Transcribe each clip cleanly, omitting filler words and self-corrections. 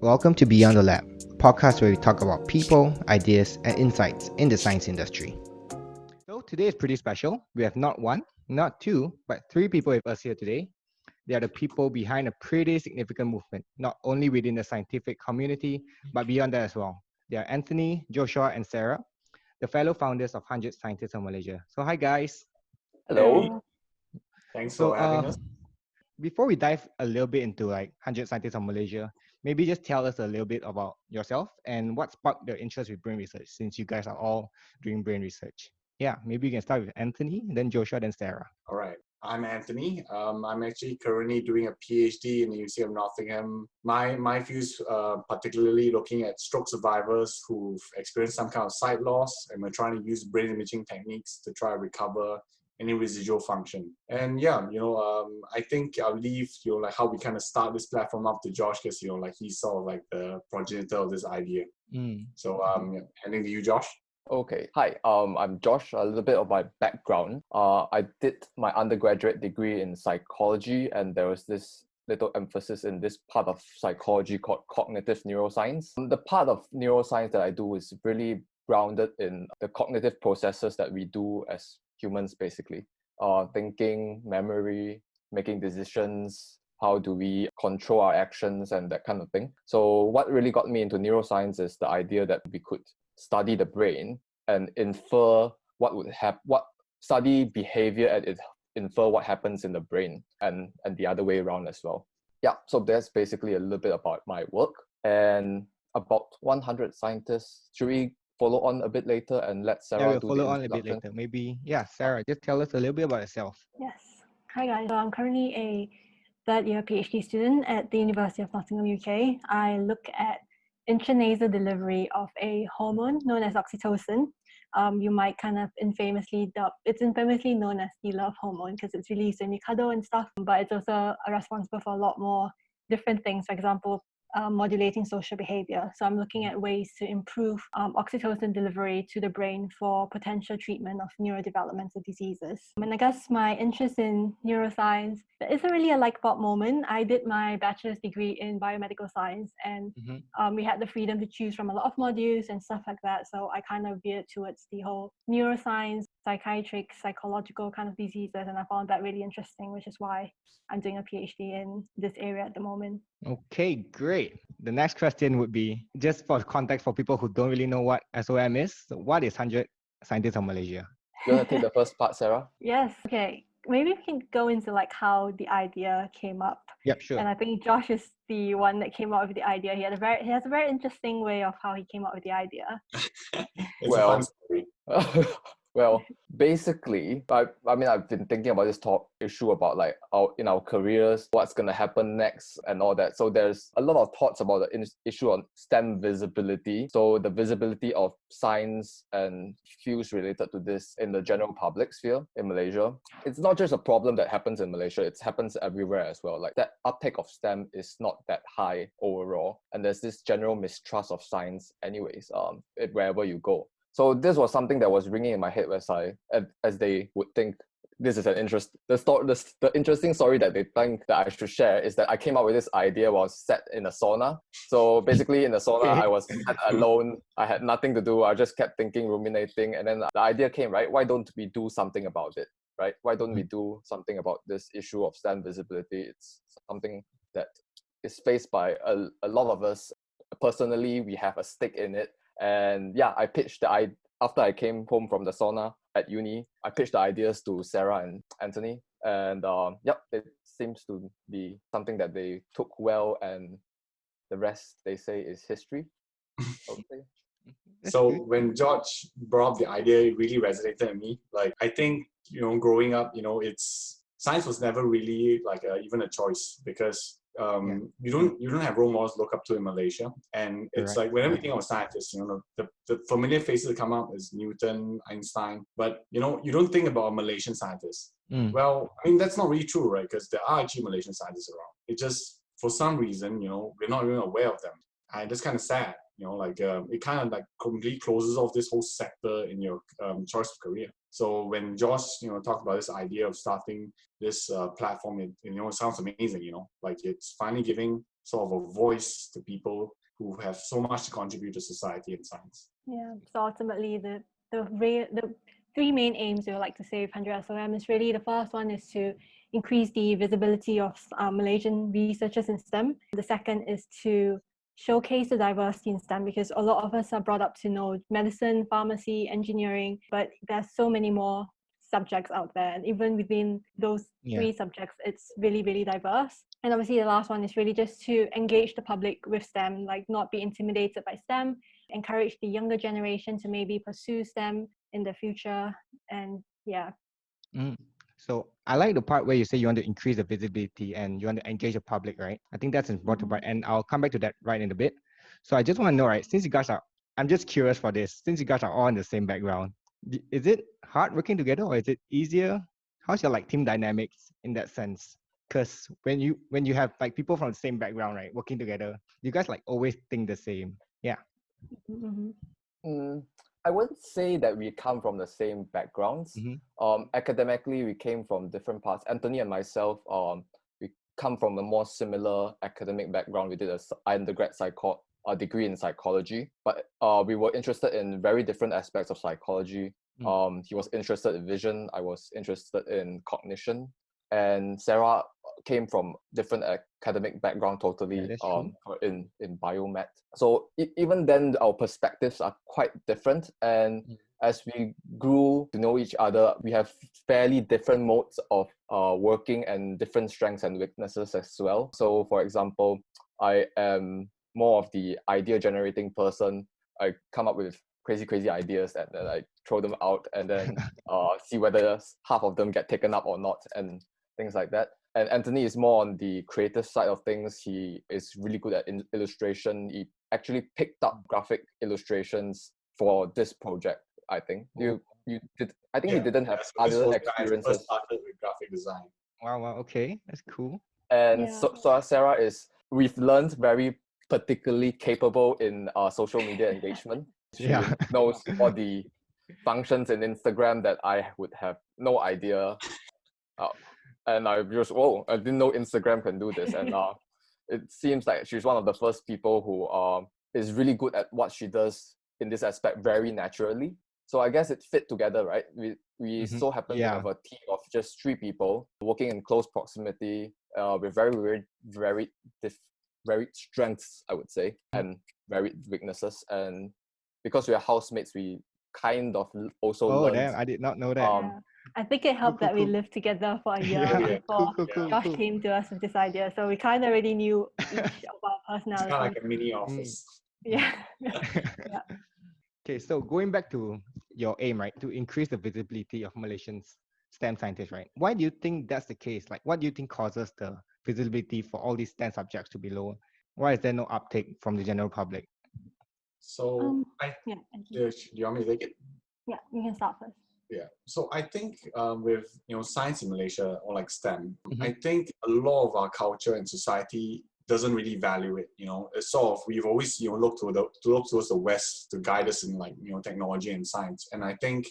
Welcome to Beyond the Lab, a podcast where we talk about people, ideas, and insights in the science industry. So today is pretty special. We have not one, not two, but three people with us here today. They are the people behind a pretty significant movement, not only within the scientific community, but beyond that as well. They are Anthony, Joshua, and Sarah, the fellow founders of 100 Scientists of Malaysia. So hi guys. Hello. Hey, Thanks So for having us. before we dive a little bit into 100 Scientists of Malaysia, maybe just tell us a little bit about yourself and what sparked the interest with brain research, since you guys are all doing brain research. Yeah, maybe you can start with Anthony, then Joshua, then Sarah. All right. I'm Anthony. I'm actually currently doing a PhD in the University of Nottingham. My views particularly looking at stroke survivors who've experienced some kind of sight loss, and we're trying to use brain imaging techniques to try to recover any residual function. And yeah, I think I'll leave like how we kind of start this platform up to Josh, because he's sort of like the progenitor of this idea. So handing to you, Josh. okay. Hi, I'm Josh. A little bit of my background. I did my undergraduate degree in psychology, and there was this little emphasis in this part of psychology called cognitive neuroscience. The part of neuroscience that I do is really grounded in the cognitive processes that we do as humans, basically. Thinking, memory, making decisions, how do we control our actions, and that kind of thing. So what really got me into neuroscience is the idea that we could study the brain and infer what would happen, study behavior and infer what happens in the brain, and the other way around as well. Yeah, so that's basically a little bit about my work and about 100 scientists. Should we follow on a bit later and let Sarah We'll do follow the on a bit introduction? later. Maybe, Sarah, just tell us a little bit about yourself. yes. Hi guys. So I'm currently a third year PhD student at the University of Nottingham, UK. I look at intranasal delivery of a hormone known as oxytocin. You might kind of infamously known as the love hormone because it's released when you cuddle and stuff, but it's also responsible for a lot more different things. For example, modulating social behavior. So I'm looking at ways to improve oxytocin delivery to the brain for potential treatment of neurodevelopmental diseases. And I guess my interest in neuroscience, there isn't really a light bulb moment. I did my bachelor's degree in biomedical science, and we had the freedom to choose from a lot of modules and stuff like that. So I kind of veered towards the whole neuroscience, psychiatric, psychological kind of diseases, and I found that really interesting, which is why I'm doing a PhD in this area at the moment. Okay, great. The next question would be, just for context for people who don't really know what SOM is, so what is 100 Scientists of Malaysia? You want to take the first part, Sarah? Yes. Okay. Maybe we can go into like how the idea came up. Yep, sure. And I think Josh is the one that came up with the idea. He has a very interesting way of how he came up with the idea. It's a fun story. Well, basically, I mean, I've been thinking about this issue about like in our careers, what's going to happen next and all that. So there's a lot of thoughts about the issue on STEM visibility. So the visibility of science and fields related to this in the general public sphere in Malaysia. It's not just a problem that happens in Malaysia, it happens everywhere as well. Like that uptake of STEM is not that high overall. And there's this general mistrust of science anyways, wherever you go. So this was something that was ringing in my head as they would think this is an interest. The interesting story that they think that I should share is that I came up with this idea while set in a sauna. So basically in the sauna, I was alone. I had nothing to do. I just kept thinking, ruminating. And then the idea came, right? Why don't we do something about it, right? Why don't we do something about this issue of STEM visibility? It's something that is faced by a lot of us. Personally, we have a stake in it. And yeah, I pitched after I came home from the sauna at uni, I pitched the ideas to Sarah and Anthony. And it seems to be something that they took well, and the rest, they say, is history. Okay. So when George brought up the idea, it really resonated with me. Like, I think, growing up, science was never really like even a choice, because you don't have role models to look up to in Malaysia. And it's like whenever you think of scientists, the familiar faces that come up is Newton, Einstein, but you don't think about a Malaysian scientist. Well, I mean, that's not really true, right? Because there are actually Malaysian scientists around. It just, for some reason, we're not even aware of them. And that's kind of sad. It kind of like completely closes off this whole sector in your choice of career. So when Josh, talked about this idea of starting this platform, it sounds amazing. Like it's finally giving sort of a voice to people who have so much to contribute to society and science. Yeah. So ultimately, the three main aims we would like to say with 100 SOM is really, the first one is to increase the visibility of Malaysian researchers in STEM. The second is to showcase the diversity in STEM, because a lot of us are brought up to know medicine, pharmacy, engineering, but there's so many more subjects out there, and even within those three subjects, it's really, really diverse. And obviously the last one is really just to engage the public with STEM, like not be intimidated by STEM, encourage the younger generation to maybe pursue STEM in the future. And yeah. So I like the part where you say you want to increase the visibility and you want to engage the public, right? I think that's an important part, and I'll come back to that right in a bit. So I just want to know, right, I'm just curious for this, since you guys are all in the same background, is it hard working together or is it easier? How's your like team dynamics in that sense? Because when you have like people from the same background, right, working together, you guys like always think the same. Yeah. I wouldn't say that we come from the same backgrounds. Academically, we came from different parts. Anthony and myself, we come from a more similar academic background. We did an undergrad degree in psychology, but we were interested in very different aspects of psychology. He was interested in vision. I was interested in cognition. And Sara came from different academic background totally, in biomed. So even then, our perspectives are quite different. And as we grew to know each other, we have fairly different modes of working and different strengths and weaknesses as well. So for example, I am more of the idea generating person. I come up with crazy ideas and then I throw them out and then see whether half of them get taken up or not and things like that. And Anthony is more on the creative side of things. He is really good at illustration. He actually picked up graphic illustrations for this project, I think. You did. I think he didn't have other experiences. I first started with graphic design. Wow, okay, that's cool. And so Sara we've learned very particularly capable in social media engagement. She knows all the functions in Instagram that I would have no idea. And I just, I didn't know Instagram can do this. And it seems like she's one of the first people who is really good at what she does in this aspect very naturally. So I guess it fit together, right? We so happen to have a team of just 3 people working in close proximity with very strengths, I would say, and very weaknesses. And because we are housemates, we kind of also learned. Damn, I did not know that. I think it helped that we lived together for a year before Josh came to us with this idea. So we kind of already knew each of our personalities. It's kind of like a mini office. Yeah. Okay, so going back to your aim, right, to increase the visibility of Malaysian STEM scientists, right? Why do you think that's the case? Like, what do you think causes the visibility for all these STEM subjects to be lower? Why is there no uptake from the general public? So, do you want me to take it? Yeah, you can start first. Yeah, so I think with science in Malaysia or like STEM, I think a lot of our culture and society doesn't really value it. It's sort of, we've always looked towards the West to guide us in like technology and science. And I think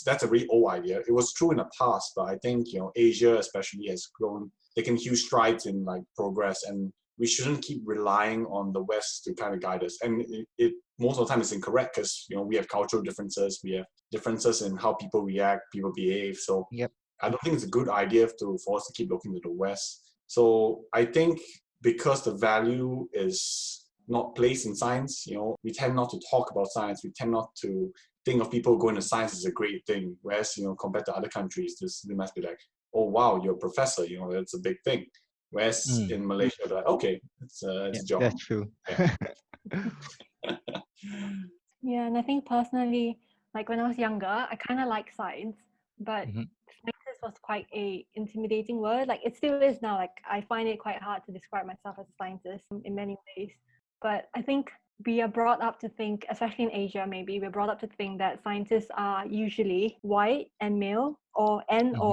that's a really old idea. It was true in the past, but I think Asia especially has taken huge strides in like progress, and we shouldn't keep relying on the West to kind of guide us. And it most of the time it's incorrect because we have cultural differences, we have differences in how people react, people behave. So I don't think it's a good idea for us to keep looking to the West. So I think because the value is not placed in science, we tend not to talk about science. We tend not to think of people going to science as a great thing. Whereas compared to other countries, they must be like, oh wow, you're a professor. That's a big thing. Whereas in Malaysia, they're like, okay, it's a job. That's true. Yeah, and I think personally, like when I was younger, I kind of like science, but scientist was quite a intimidating word. Like it still is now. Like I find it quite hard to describe myself as a scientist in many ways. But I think we are brought up to think, especially in Asia, maybe we're brought up to think that scientists are usually white and male, or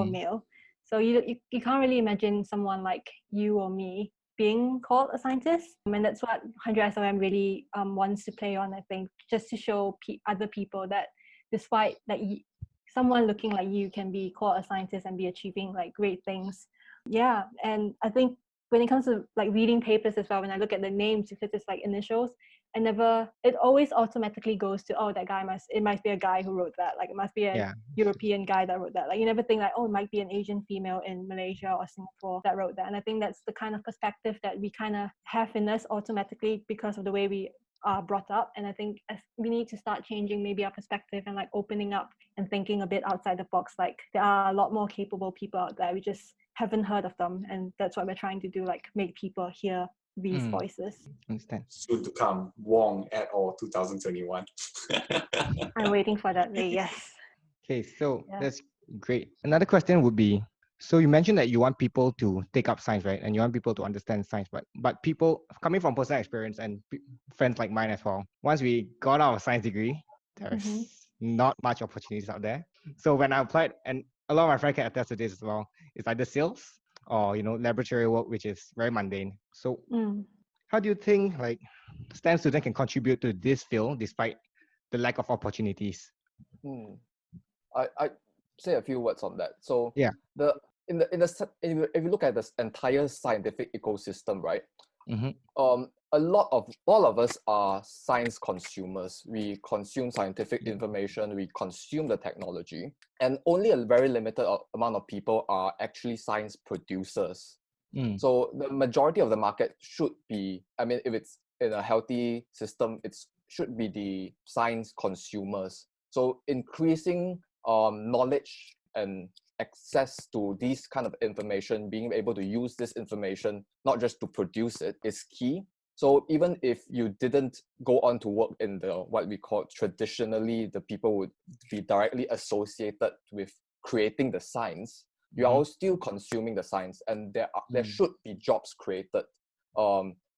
male. So you can't really imagine someone like you or me being called a scientist. And that's what 100 SOM really wants to play on, I think, just to show other people that despite that someone looking like you can be called a scientist and be achieving like great things. Yeah, and I think when it comes to like reading papers as well, when I look at the names, if it's like initials, it always automatically goes to, oh, it must be a guy who wrote that. Like it must be a Yeah. European guy that wrote that. Like you never think like, oh, it might be an Asian female in Malaysia or Singapore that wrote that. And I think that's the kind of perspective that we kind of have in us automatically because of the way we are brought up. And I think we need to start changing maybe our perspective and like opening up and thinking a bit outside the box. Like there are a lot more capable people out there. We just haven't heard of them. And that's what we're trying to do, like make people hear these voices. Understand. Soon to come, Wong et al. 2021. I'm waiting for that day, yes. Okay, so Yeah. that's great. Another question would be, so you mentioned that you want people to take up science, right? And you want people to understand science, but people coming from personal experience and friends like mine as well, once we got our science degree, there's not much opportunities out there. So when I applied, and a lot of my friends can attest to this as well, it's either sales or laboratory work, which is very mundane. So how do you think like STEM students can contribute to this field despite the lack of opportunities? I say a few words on that. So yeah, if you look at the entire scientific ecosystem, right? All of us are science consumers. We consume scientific information, we consume the technology, and only a very limited amount of people are actually science producers. So the majority of the market should be, I mean, if it's in a healthy system, it should be the science consumers. So increasing knowledge and access to these kind of information, being able to use this information, not just to produce it, is key. So even if you didn't go on to work in the what we call traditionally, the people would be directly associated with creating the science, you are still consuming the science, and there should be jobs created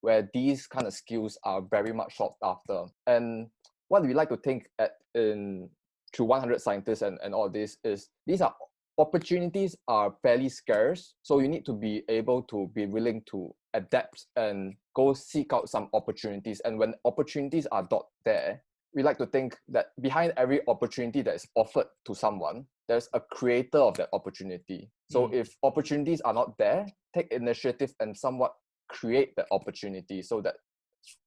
where these kind of skills are very much sought after. And what we like to think through 100 scientists and all this is these are opportunities are fairly scarce, so you need to be able to be willing to adapt and go seek out some opportunities. And when opportunities are not there, we like to think that behind every opportunity that is offered to someone, there's a creator of that opportunity. So if opportunities are not there, take initiative and somewhat create the opportunity so that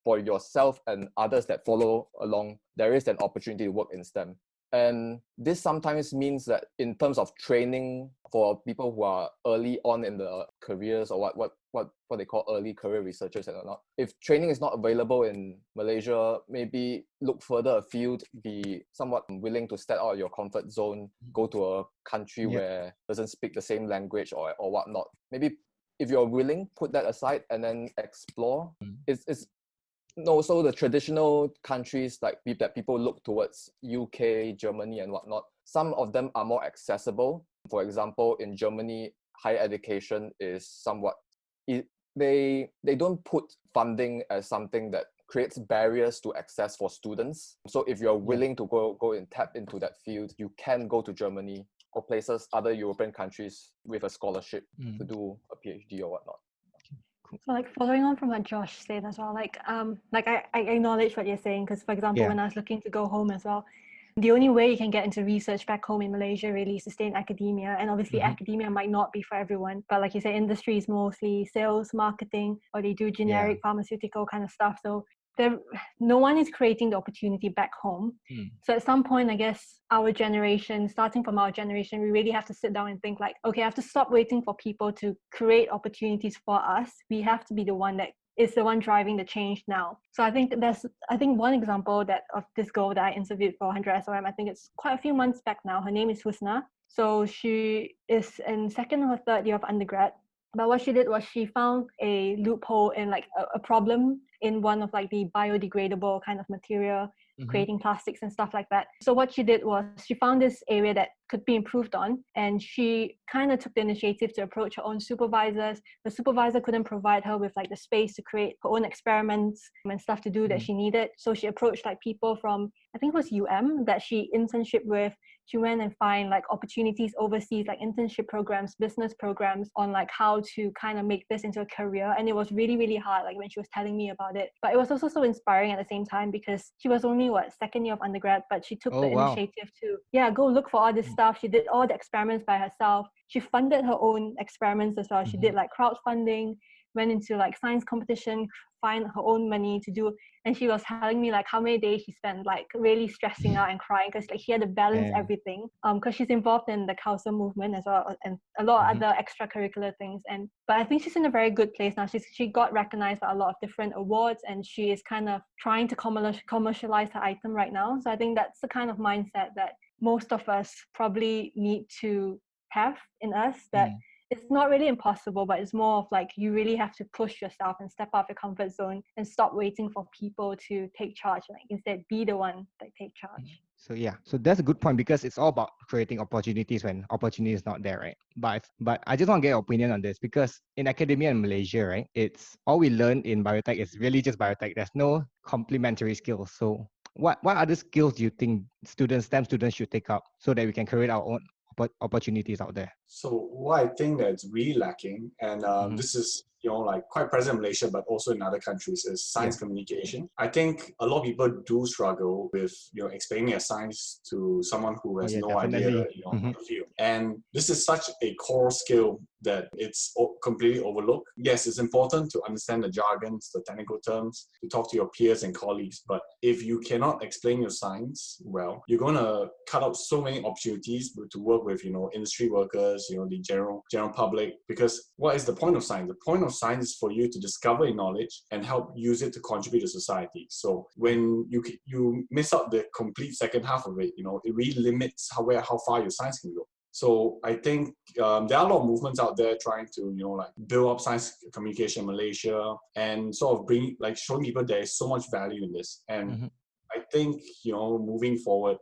for yourself and others that follow along, there is an opportunity to work in STEM. And this sometimes means that in terms of training for people who are early on in the careers, or what they call early career researchers and whatnot, if training is not available in Malaysia, maybe look further afield, be somewhat willing to step out of your comfort zone, go to a country where doesn't speak the same language or whatnot. Maybe if you're willing, put that aside and then explore. So the traditional countries that people look towards, UK, Germany and whatnot, some of them are more accessible. For example, in Germany, higher education is somewhat, they don't put funding as something that creates barriers to access for students. So if you're willing to go and tap into that field, you can go to Germany or places, other European countries with a scholarship to do a PhD or whatnot. So like following on from what Josh said as well, like I acknowledge what you're saying, because for example, when I was looking to go home as well, the only way you can get into research back home in Malaysia really is to stay in academia. And obviously academia might not be for everyone, but like you said, industry is mostly sales, marketing, or they do generic pharmaceutical kind of stuff. So no one is creating the opportunity back home. So at some point, I guess our generation, starting from our generation, we really have to sit down and think like, okay, I have to stop waiting for people to create opportunities for us. We have to be the one that is the one driving the change now. So I think one example of this girl that I interviewed for 100 SOM, I think it's quite a few months back now. Her name is Husna. So she is in second or third year of undergrad. But what she did was she found a loophole in like a problem in one of like the biodegradable kind of material, creating plastics and stuff like that. So what she did was she found this area that could be improved on, and she kind of took the initiative to approach her own supervisors. The supervisor couldn't provide her with like the space to create her own experiments and stuff to do that she needed. So she approached like people from, I think it was that she internship with. She went and find like opportunities overseas, like internship programs, business programs on like how to kind of make this into a career. And it was really, really hard, like when she was telling me about it. But it was also so inspiring at the same time, because she was only second year of undergrad, but she took the initiative to go look for all this stuff. She did all the experiments by herself. She funded her own experiments as well. She did like crowdfunding. went into like science competition, find her own money to do, and she was telling me like how many days she spent like really stressing out and crying because like she had to balance Yeah. everything because she's involved in the council movement as well and a lot of other extracurricular things. And but I think she's in a very good place now. She got recognized by a lot of different awards, and she is kind of trying to commercialize her item right now. So I think that's the kind of mindset that most of us probably need to have in us, that it's not really impossible, but it's more of like you really have to push yourself and step out of your comfort zone and stop waiting for people to take charge. Like instead, be the one that take charge. So yeah, so that's a good point because it's all about creating opportunities when opportunity is not there, right? But I just want to get your opinion on this because in academia in Malaysia, right, it's all we learn in biotech is really just biotech. There's no complementary skills. So what other skills do you think STEM students should take up so that we can create our own opportunities out there? So what I think that's really lacking, and this is like quite present in Malaysia, but also in other countries, is science communication. I think a lot of people do struggle with explaining their science to someone who has no idea of the field, and this is such a core skill that it's completely overlooked. Yes, it's important to understand the jargons, the technical terms, to talk to your peers and colleagues, but if you cannot explain your science well, you're going to cut out so many opportunities to work with industry workers, the general public. Because what is the point of science? The point of science is for you to discover knowledge and help use it to contribute to society. So when you miss out the complete second half of it, it really limits how far your science can go. So I think there are a lot of movements out there trying to build up science communication in Malaysia and sort of showing people there is so much value in this. And I think moving forward,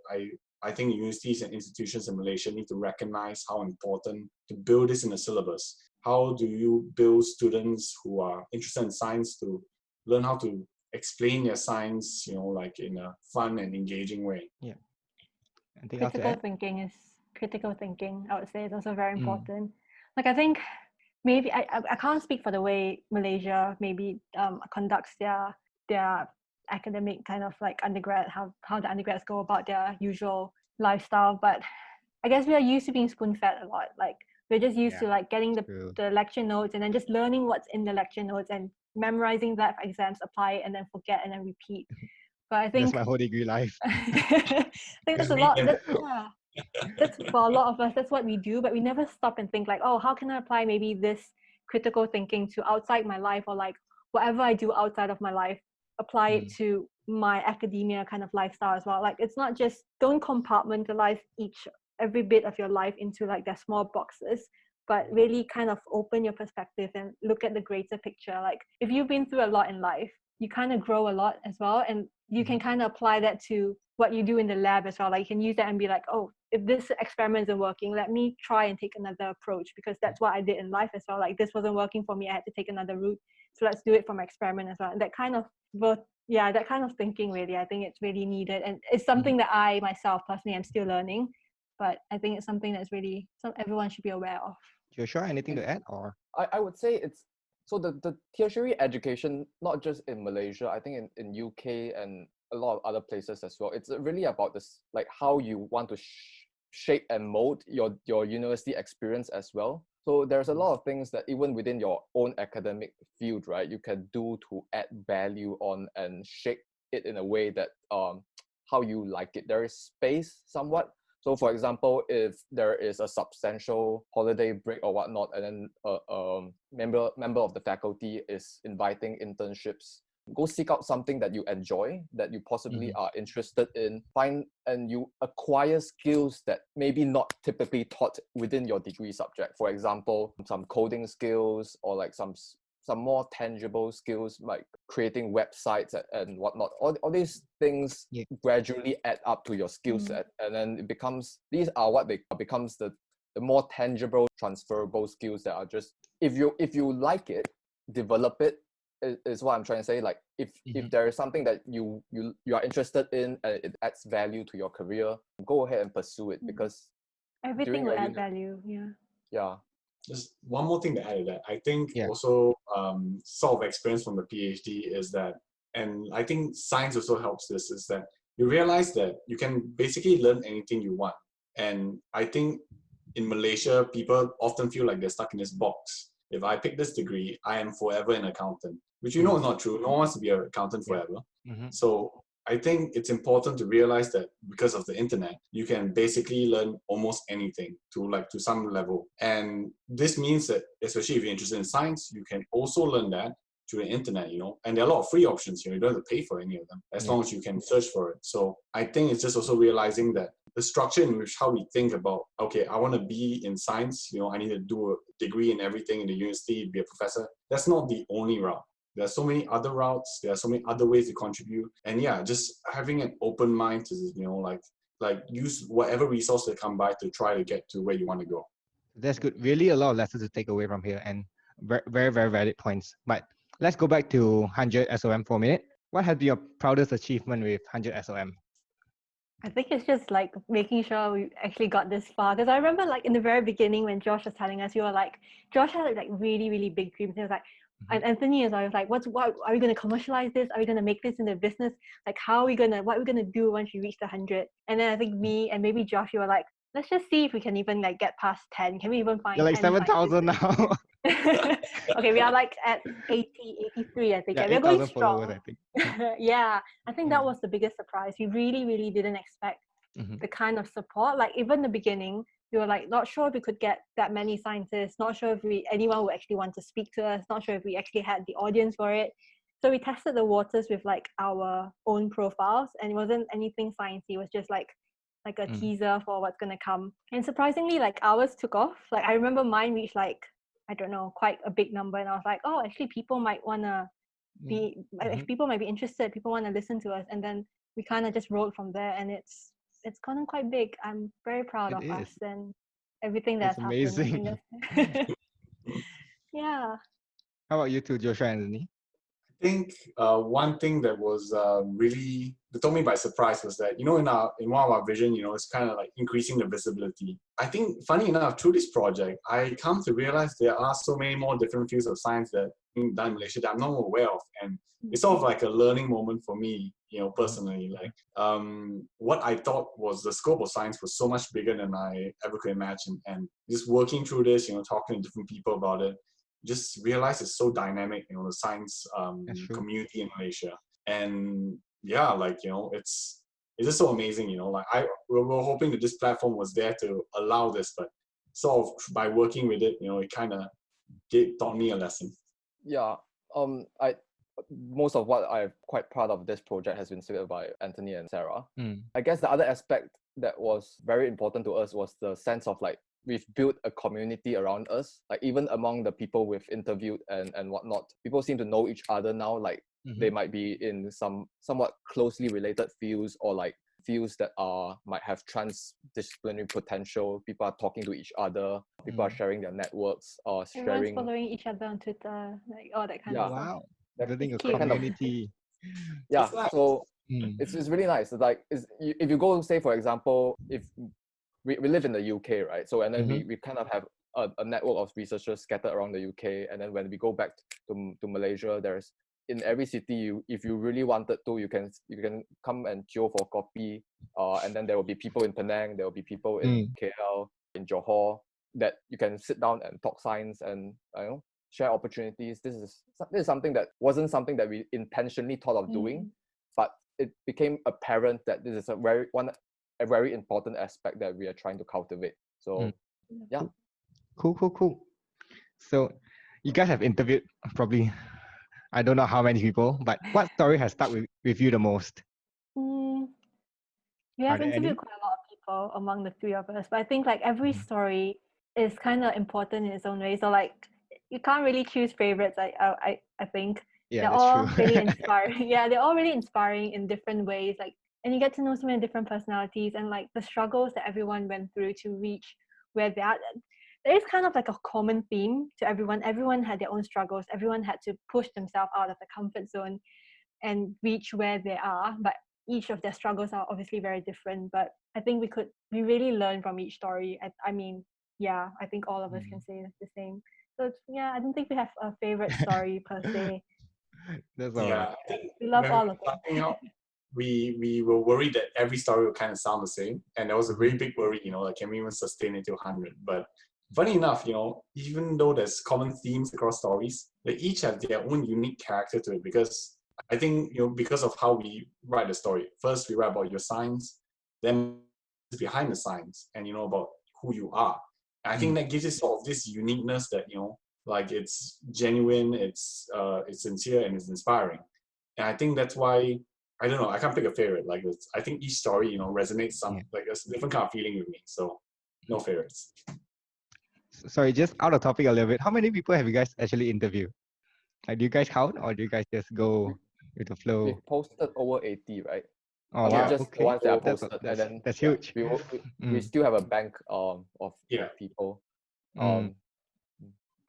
I think universities and institutions in Malaysia need to recognize how important to build this in the syllabus. How do you build students who are interested in science to learn how to explain their science, in a fun and engaging way? Yeah. Critical thinking, I would say, is also very important. Like I think maybe I can't speak for the way Malaysia maybe conducts their academic kind of like undergrad, how the undergrads go about their usual lifestyle, but I guess we are used to being spoon-fed a lot. Like we're just used to like getting the lecture notes and then just learning what's in the lecture notes and memorizing that for exams, apply it and then forget and then repeat. But I think that's my whole degree life. I think that's a lot. That's for a lot of us, that's what we do, but we never stop and think like, oh, how can I apply maybe this critical thinking to outside my life, or like whatever I do outside of my life, apply it to my academia kind of lifestyle as well. Like it's not just, don't compartmentalize every bit of your life into like their small boxes, but really kind of open your perspective and look at the greater picture. Like if you've been through a lot in life, you kind of grow a lot as well, and you can kind of apply that to what you do in the lab as well. Like you can use that and be like, oh, if this experiment isn't working, let me try and take another approach, because that's what I did in life as well. Like this wasn't working for me, I had to take another route, so let's do it for my experiment as well. And that kind of that kind of thinking, really, I think it's really needed, and it's something that I myself personally am still learning, but I think it's something that's really everyone should be aware of. Joshua, anything to add? Or I would say it's so the tertiary education, not just in Malaysia, I think in UK and a lot of other places as well, it's really about this, like how you want to shape and mold your university experience as well. So there's a lot of things that even within your own academic field, right, you can do to add value on and shape it in a way that how you like it. There is space somewhat. So for example, if there is a substantial holiday break or whatnot, and then a member of the faculty is inviting internships, go seek out something that you enjoy, that you possibly are interested in, and you acquire skills that maybe not typically taught within your degree subject. For example, some coding skills, or like some more tangible skills like creating websites and whatnot. All these things gradually add up to your skill set, and then these are what becomes the more tangible, transferable skills that are just, if you like it, develop it, is what I'm trying to say. Like if there is something that you are interested in and it adds value to your career, go ahead and pursue it, because everything will add value. Just one more thing to add to that. I think also sort of experience from the PhD is that, and I think science also helps this, is that you realize that you can basically learn anything you want. And I think in Malaysia, people often feel like they're stuck in this box. if I pick this degree, I am forever an accountant, which you know is not true. No one wants to be an accountant forever. So I think it's important to realize that because of the internet, you can basically learn almost anything to some level. And this means that, especially if you're interested in science, you can also learn that through the internet, and there are a lot of free options, you don't have to pay for any of them, as long as you can search for it. So I think it's just also realizing that the structure in which how we think about, okay, I want to be in science, I need to do a degree in everything in the university, be a professor. That's not the only route. There are so many other routes. There are so many other ways to contribute. And yeah, just having an open mind to, like use whatever resource that come by to try to get to where you want to go. That's good. Really a lot of lessons to take away from here and very, very, very valid points. But let's go back to 100 SOM for a minute. What has been your proudest achievement with 100 SOM? I think it's just like making sure we actually got this far. Because I remember like in the very beginning when Josh was telling us, you were like, Josh had like really, really big dreams. He was like, and Anthony is always like, what are we going to commercialize this? Are we going to make this into a business? Like, what are we going to do once we reach the 100? And then I think me and maybe Josh, you were like, let's just see if we can even like get past 10. Can we even find You're like 7,000 now. Okay, we are like at 83, I think. Yeah, we're going 8,000 strong. followers, I think. Yeah, I think that was the biggest surprise. We really, really didn't expect the kind of support. Like even the beginning, we were like not sure if we could get that many scientists, not sure if anyone would actually want to speak to us, not sure if we actually had the audience for it. So we tested the waters with like our own profiles, and it wasn't anything sciencey. It was just like a teaser for what's gonna come. And surprisingly, like ours took off. Like I remember mine reached like, I don't know, quite a big number, and I was like, oh, actually people might wanna be, people might be interested, people want to listen to us. And then we kind of just rolled from there, and it's gotten quite big. I'm very proud of us and everything that's amazing. happened. Yeah. How about you two, Joshua and Anthony? I think one thing that was really that took me by surprise was that in one of our vision, it's kind of like increasing the visibility. I think funny enough, through this project, I come to realize there are so many more different fields of science that being done in Malaysia that I'm not aware of, and it's sort of like a learning moment for me, personally. Like what I thought was the scope of science was so much bigger than I ever could imagine, and just working through this, talking to different people about it, just realize it's so dynamic, the science community in Malaysia. And yeah, like, it's just so amazing, like we're hoping that this platform was there to allow this, but sort of by working with it, it kind of taught me a lesson. Yeah, most of what I'm quite proud of this project has been said by Anthony and Sara. I guess the other aspect that was very important to us was the sense of like, we've built a community around us, like even among the people we've interviewed and whatnot. People seem to know each other now, like they might be in somewhat closely related fields, or like fields that might have transdisciplinary potential. People are talking to each other, people are sharing their networks, or everyone's following each other on Twitter, like all that kind of stuff. Wow, building a cute. community. Yeah, so it's really nice. Like if you go, say for example, if we live in the UK, right? So and then we kind of have a network of researchers scattered around the UK, and then when we go back to Malaysia, there's in every city, if you really wanted to, you can come and chill for coffee, and then there will be people in Penang, there will be people in KL, in Johor, that you can sit down and talk science and share opportunities. This is something that wasn't something that we intentionally thought of doing, but it became apparent that this is a very important aspect that we are trying to cultivate. So yeah. Cool. So you guys have interviewed probably, I don't know how many people, but what story has stuck with you the most? We have interviewed quite a lot of people among the three of us, but I think like every story is kind of important in its own way. So like you can't really choose favorites. I think they're all really inspiring. Yeah, they're all really inspiring in different ways. Like, and you get to know so many different personalities and like the struggles that everyone went through to reach where they are. There is kind of like a common theme to everyone. Everyone had their own struggles. Everyone had to push themselves out of the comfort zone and reach where they are. But each of their struggles are obviously very different. But I think we really learn from each story. I mean, yeah, I think all of us can say the same. So I don't think we have a favorite story per se. That's all right. I think we love all of them. We were worried that every story would kind of sound the same, and there was a very big worry, like can we even sustain it to 100? But funny enough, even though there's common themes across stories, they each have their own unique character to it because I think, because of how we write the story. First, we write about your science, then behind the science, and about who you are. And I think that gives it sort of this uniqueness that, like it's genuine, it's sincere, and it's inspiring. And I think that's why, I don't know, I can't pick a favorite. Like I think each story, resonates like a different kind of feeling with me. So no favorites. Sorry, just out of topic a little bit. How many people have you guys actually interviewed? Like, do you guys count or do you guys just go with the We flow? posted over 80, right? Oh I mean, wow, just the okay. ones that are That's posted, and that's then that's huge. we still have a bank of Yeah. people. Mm.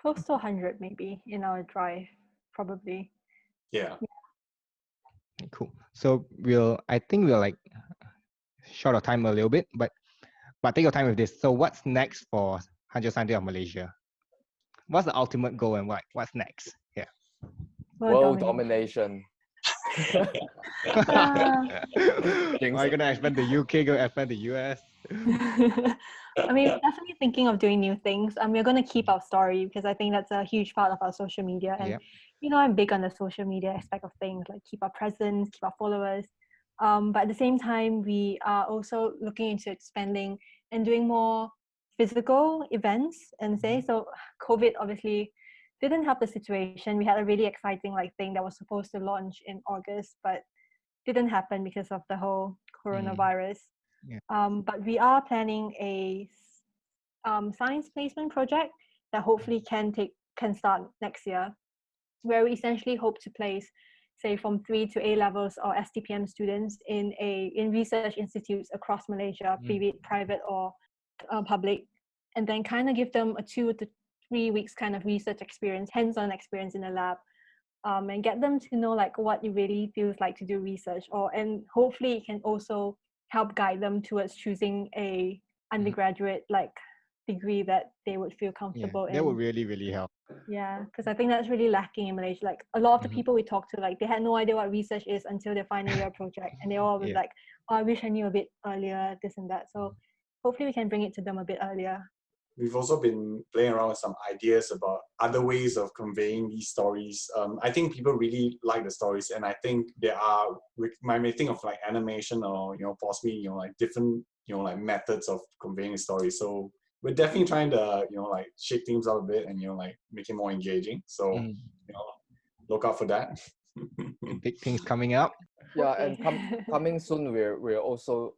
Close to 100 maybe in our drive, probably. Yeah. Cool. So I think we're like short of time a little bit, but take your time with this. So what's next for 100 Scientists of Malaysia? What's the ultimate goal and what's next? Yeah. World domination. Yeah. Are you gonna expand the UK? Gonna expand the US? I mean, we're definitely thinking of doing new things. We're going to keep our story because I think that's a huge part of our social media. And, Yeah. I'm big on the social media aspect of things, like keep our presence, keep our followers. But at the same time, we are also looking into expanding and doing more physical events and so COVID obviously didn't help the situation. We had a really exciting thing that was supposed to launch in August, but didn't happen because of the whole coronavirus. Yeah. But we are planning a science placement project that hopefully can start next year, where we essentially hope to place, say, from 3 to A levels or STPM students in research institutes across Malaysia, be it private or public, and then kind of give them a 2 to 3 weeks kind of research experience, hands-on experience in the lab. And get them to know what it really feels like to do research, and hopefully it can also help guide them towards choosing a undergraduate degree that they would feel comfortable in. That would really, really help. Yeah, because I think that's really lacking in Malaysia. A lot of the people we talk to, they had no idea what research is until their final year project, and they all was like, "Oh, I wish I knew a bit earlier, this and that." So hopefully we can bring it to them a bit earlier. We've also been playing around with some ideas about other ways of conveying these stories. I think people really like the stories, and I think we may think of animation or possibly different methods of conveying a story. So we're definitely trying to shake things up a bit and make it more engaging. So look out for that. Big things coming up. Yeah, and coming soon, we've also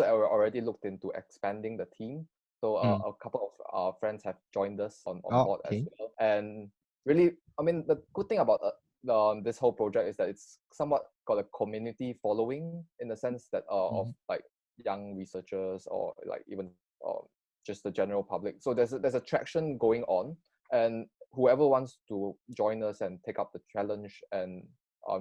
already looked into expanding the team. So a couple of our friends have joined us on board as well. And really, I mean, the good thing about this whole project is that it's somewhat got a community following, in the sense that of young researchers or even just the general public. So there's a traction going on, and whoever wants to join us and take up the challenge and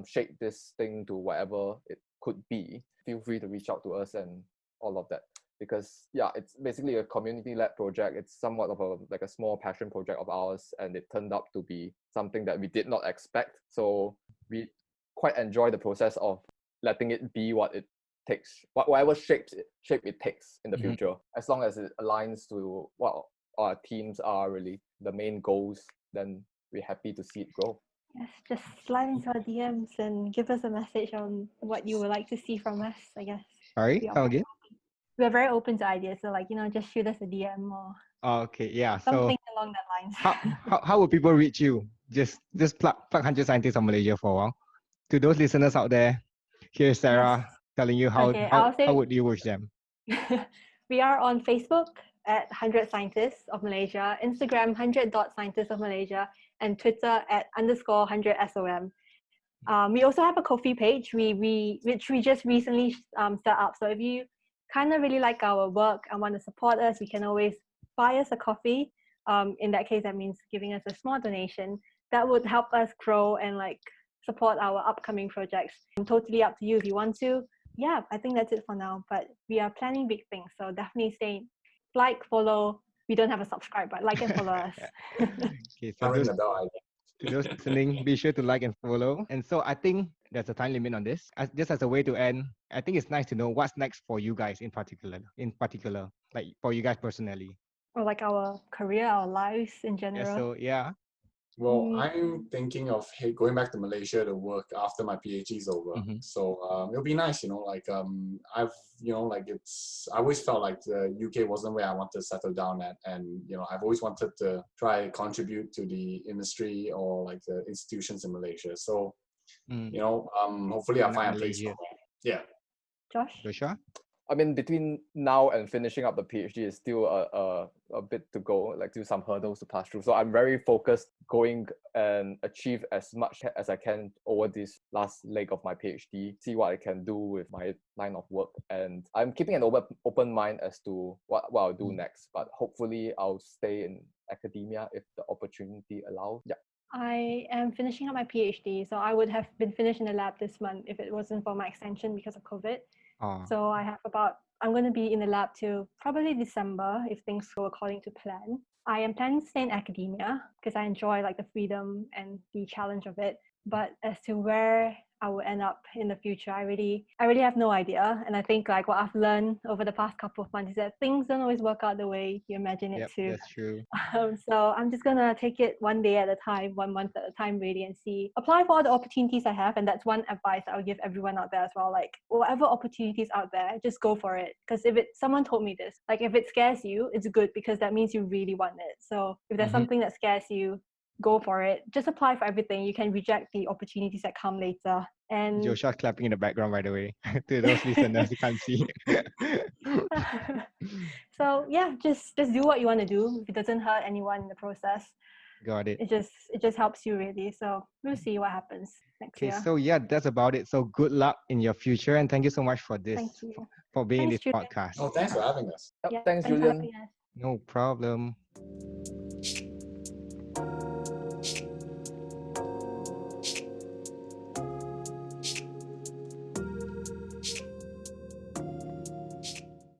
shape this thing to whatever it could be, feel free to reach out to us and all of that. Because it's basically a community-led project. It's somewhat of a small passion project of ours, and it turned out to be something that we did not expect. So we quite enjoy the process of letting it be what it takes, whatever shape it takes in the future, as long as it aligns to what our teams are really the main goals. Then we're happy to see it grow. Yes, just slide into our DMs and give us a message on what you would like to see from us, I guess. Sorry, come again? We're very open to ideas, so just shoot us a DM or okay, yeah. something along that lines. how would people reach you? Just plug 100 Scientists of Malaysia for a while. To those listeners out there, here's Sara telling you how would you reach them? We are on Facebook at 100 Scientists of Malaysia, Instagram 100.Scientists of Malaysia, and Twitter at _100SOM. We also have a Ko-fi page which we just recently set up. So if you kind of really like our work and want to support us, you can always buy us a coffee. In that case, that means giving us a small donation. That would help us grow and support our upcoming projects. Totally up to you if you want to. Yeah, I think that's it for now. But we are planning big things, so definitely stay, follow. We don't have a subscribe, but and follow us. Okay, so to those listening, be sure to like and follow. And so I think there's a time limit on this. Just as a way to end, I think it's nice to know what's next for you guys in particular, like for you guys personally. or like our career, our lives in Yeah, general? so yeah. Well, Mm. I'm thinking of going back to Malaysia to work after my PhD is over. Mhm. So it'll be nice, I've, I always felt like the UK wasn't where I wanted to settle down at, and I've always wanted to try contribute to the industry or like the institutions in Malaysia. So Mm. hopefully I'll Why not find a place Malaysia? somewhere. Yeah. Josh? Joshua? I mean, between now and finishing up the PhD is still a bit to go, like still some hurdles to pass through. So I'm very focused going and achieve as much as I can over this last leg of my PhD, see what I can do with my line of work. And I'm keeping an open mind as to what I'll do next. But hopefully I'll stay in academia if the opportunity allows. Yeah. I am finishing up my PhD, so I would have been finished in the lab this month if it wasn't for my extension because of COVID. Oh, So I'm going to be in the lab till probably December if things go according to plan. I am planning to stay in academia because I enjoy like the freedom and the challenge of it. But as to where I will end up in the future, I really have no idea. And I think like what I've learned over the past couple of months is that things don't always work out the way you imagine it yep, to. that's true. So I'm just gonna take it one day at a time, 1 month at a time, really, and apply for all the opportunities I have. And that's one advice I would give everyone out there as well. Like whatever opportunities out there, just go for it. Because someone told me this, like if it scares you, it's good because that means you really want it. So if there's Mhm. something that scares you, go for it. Just apply for everything. You can reject the opportunities that come later. And Joshua's clapping in the background, by the way, to those listeners who can't see. so yeah, just do what you want to do. If it doesn't hurt anyone in the process, Got it. it just helps you really. So we'll see what happens next Okay, year. so yeah, that's about it. So good luck in your future, and thank you so much for this, Thank you. for being in Thanks, this Julian. podcast. Oh, thanks for having us. Yep. Yeah, Thanks, thanks for Julian. having us. No problem.